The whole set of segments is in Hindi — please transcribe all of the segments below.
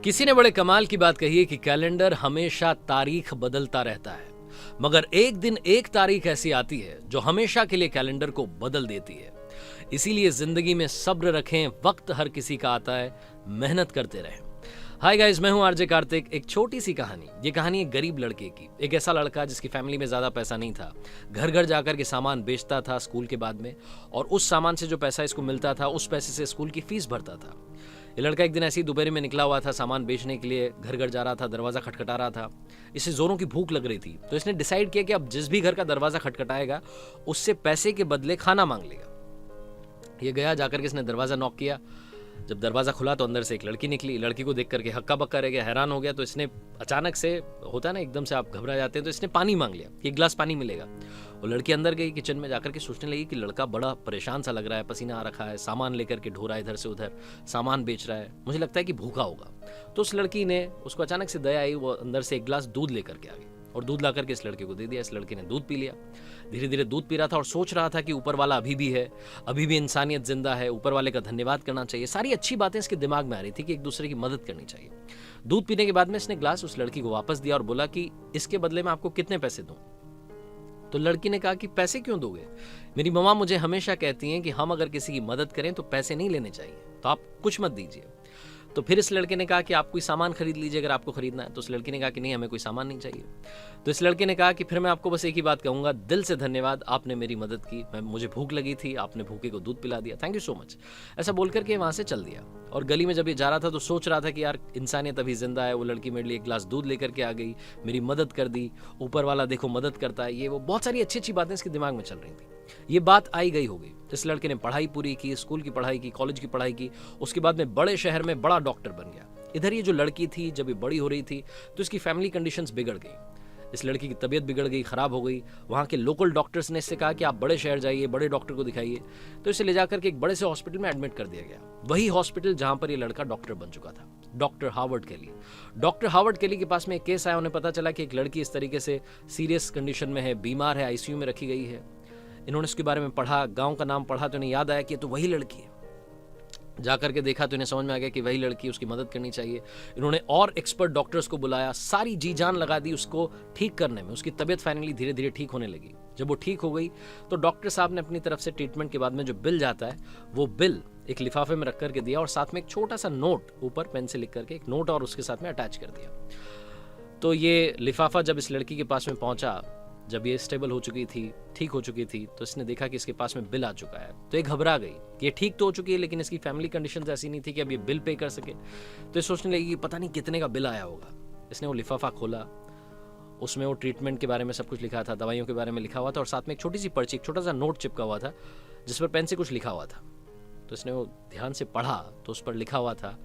किसी ने बड़े कमाल की बात कही है कि कैलेंडर हमेशा तारीख बदलता रहता है, मगर एक दिन एक तारीख ऐसी आती है जो हमेशा के लिए कैलेंडर को बदल देती है। इसीलिए जिंदगी में सब्र रखें, वक्त हर किसी का आता है, मेहनत करते रहें। हाय गाइस, मैं हूं आरजे कार्तिक। एक छोटी सी कहानी। ये कहानी एक गरीब लड़के की। एक ऐसा लड़का जिसकी फैमिली में ज्यादा पैसा नहीं था, घर घर जाकर के सामान बेचता था स्कूल के बाद में, और उस सामान से जो पैसा इसको मिलता था उस पैसे से स्कूल की फीस भरता था। ये लड़का एक दिन ऐसी दोपहर में निकला हुआ था सामान बेचने के लिए, घर घर जा रहा था, दरवाजा खटखटा रहा था। इसे जोरों की भूख लग रही थी, तो इसने डिसाइड किया कि अब जिस भी घर का दरवाजा खटखटाएगा उससे पैसे के बदले खाना मांग लेगा। ये गया, जाकर के इसने दरवाजा नॉक किया। जब दरवाजा खुला तो अंदर से एक लड़की निकली। लड़की को देख करके हक्का बक्का रह गया, हैरान हो गया। तो इसने अचानक से, होता है ना एकदम से आप घबरा जाते हैं, तो इसने पानी मांग लिया कि एक गिलास पानी मिलेगा। वो लड़की अंदर गई, किचन में जाकर के सोचने लगी कि लड़का बड़ा परेशान सा लग रहा है, पसीना आ रखा है, सामान लेकर के ढो रहा है इधर से उधर, सामान बेच रहा है, मुझे लगता है कि भूखा होगा। तो उस लड़की ने, उसको अचानक से दया आई, वो अंदर से एक गिलास दूध लेकर के आ गई और दूध ला करके इस लड़के को दे दिया। इस लड़के ने दूध पी लिया। धीरे धीरे दूध पी रहा था और सोच रहा था कि ऊपर वाला अभी भी है, अभी भी इंसानियत जिंदा है, ऊपर वाले का धन्यवाद करना चाहिए। सारी अच्छी बातें इसके दिमाग में आ रही थी कि एक दूसरे की मदद करनी चाहिए। दूध पीने के बाद में इसने ग्लास उस लड़की को वापस दिया और बोला कि इसके बदले में आपको कितने पैसे दूं। तो लड़की ने कहा कि पैसे क्यों दोगे? मेरी मम्मा मुझे हमेशा कहती हैं कि हम अगर किसी की मदद करें तो पैसे नहीं लेने चाहिए, तो आप कुछ मत दीजिए। तो फिर इस लड़के ने कहा कि आप कोई सामान खरीद लीजिए अगर आपको खरीदना है। तो उस लड़की ने कहा कि नहीं, हमें कोई सामान नहीं चाहिए। तो इस लड़के ने कहा कि फिर मैं आपको बस एक ही बात कहूंगा, दिल से धन्यवाद, आपने मेरी मदद की, मुझे भूख लगी थी, आपने भूखे को दूध पिला दिया, थैंक यू सो मच। ऐसा बोल करके वहां से चल दिया। और गली में जब ये जा रहा था तो सोच रहा था कि यार इंसानियत अभी जिंदा है। वो लड़की मेरे लिए एक गिलास दूध लेकर के आ गई, मेरी मदद कर दी, ऊपर वाला देखो मदद करता है, ये वो बहुत सारी अच्छी अच्छी बातें इसके दिमाग में चल रही थी। ये बात आई गई हो गई। इस लड़के ने पढ़ाई पूरी की, स्कूल की पढ़ाई की, कॉलेज की पढ़ाई की, उसके बाद में बड़े शहर में बड़ा डॉक्टर बन गया। इधर ये जो लड़की थी, जब ये बड़ी हो रही थी तो इसकी फैमिली कंडीशंस बिगड़ गई। इस लड़की की तबीयत बिगड़ गई, खराब हो गई। वहाँ के लोकल डॉक्टर्स ने इससे कहा कि आप बड़े शहर जाइए, बड़े डॉक्टर को दिखाइए। तो इसे ले जाकर के एक बड़े से हॉस्पिटल में एडमिट कर दिया गया। वही हॉस्पिटल जहाँ पर ये लड़का डॉक्टर बन चुका था, डॉक्टर हार्वर्ड केली। डॉक्टर हार्वर्ड केली के पास में एक केस आया। उन्हें पता चला कि एक लड़की इस तरीके से सीरियस कंडीशन में है, बीमार है, आईसीयू में रखी गई है। इन्होंने इसके बारे में पढ़ा, गांव का नाम पढ़ा, तो इन्हें याद आया कि ये तो वही लड़की है। जाकर के देखा तो इन्हें समझ में आ गया कि वही लड़की, उसकी मदद करनी चाहिए। इन्होंने और एक्सपर्ट डॉक्टर्स को बुलाया, सारी जी जान लगा दी उसको ठीक करने में। उसकी तबीयत फाइनली धीरे धीरे ठीक होने लगी। जब वो ठीक हो गई तो डॉक्टर साहब ने अपनी तरफ से ट्रीटमेंट के बाद में जो बिल जाता है वो बिल एक लिफाफे में रख करके दिया, और साथ में एक छोटा सा नोट, ऊपर पेन से लिख करके एक नोट और उसके साथ में अटैच कर दिया। तो ये लिफाफा जब इस लड़की के पास में पहुंचा, जब ये स्टेबल हो चुकी थी, ठीक हो चुकी थी, तो इसने देखा कि इसके पास में बिल आ चुका है। तो ये घबरा गई। ये ठीक तो हो चुकी है लेकिन इसकी फैमिली कंडीशंस ऐसी नहीं थी कि अब ये बिल पे कर सके। तो ये सोचने लगी कि पता नहीं कितने का बिल आया होगा। इसने वो लिफाफा खोला, उसमें वो ट्रीटमेंट के बारे में सब कुछ लिखा था, दवाइयों के बारे में लिखा हुआ था, और साथ में एक छोटी सी पर्ची, एक छोटा सा नोट चिपका हुआ था जिस पर पेन से कुछ लिखा हुआ था। तो इसने वो ध्यान से पढ़ा तो उस पर लिखा हुआ था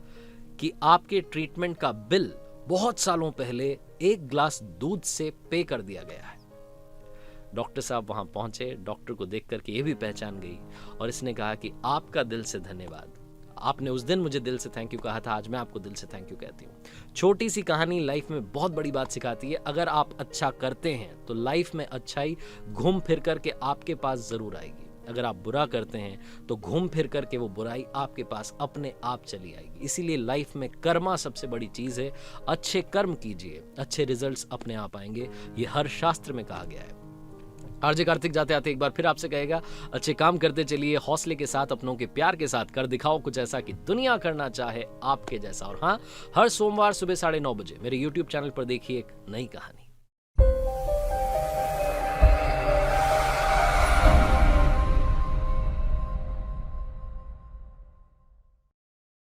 कि आपके ट्रीटमेंट का बिल बहुत सालों पहले एक गिलास दूध से पे कर दिया गया है। डॉक्टर साहब वहां पहुंचे, डॉक्टर को देख करके ये भी पहचान गई और इसने कहा कि आपका दिल से धन्यवाद, आपने उस दिन मुझे दिल से थैंक यू कहा था, आज मैं आपको दिल से थैंक यू कहती हूँ। छोटी सी कहानी लाइफ में बहुत बड़ी बात सिखाती है। अगर आप अच्छा करते हैं तो लाइफ में अच्छाई घूम फिर करके आपके पास जरूर आएगी। अगर आप बुरा करते हैं तो घूम फिर करके वो बुराई आपके पास अपने आप चली आएगी। इसीलिए लाइफ में कर्मा सबसे बड़ी चीज है। अच्छे कर्म कीजिए, अच्छे रिजल्ट्स अपने आप आएंगे। ये हर शास्त्र में कहा गया है। आरजे कार्तिक जाते आते एक बार फिर आपसे कहेगा, अच्छे काम करते चलिए, हौसले के साथ, अपनों के प्यार के साथ, कर दिखाओ कुछ ऐसा कि दुनिया करना चाहे आपके जैसा। और हाँ, हर सोमवार सुबह 9:30 बजे मेरे YouTube चैनल पर देखिए एक नई कहानी।